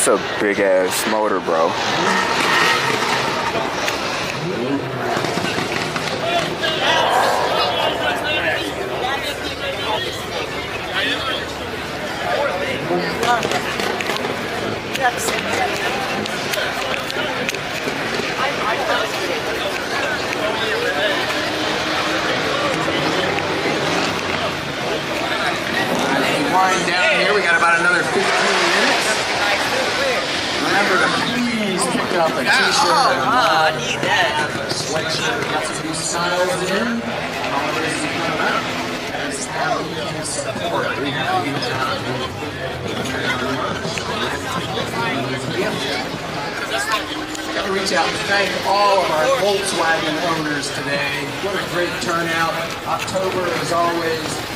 a big ass motor, bro. Wind down here, we got about another 15 minutes. Remember to please pick up a t-shirt I need that. a sweatshirt. Got some new styles in. As how you can support Got to reach out and thank all of our Volkswagen owners today. What a great turnout. October, as always,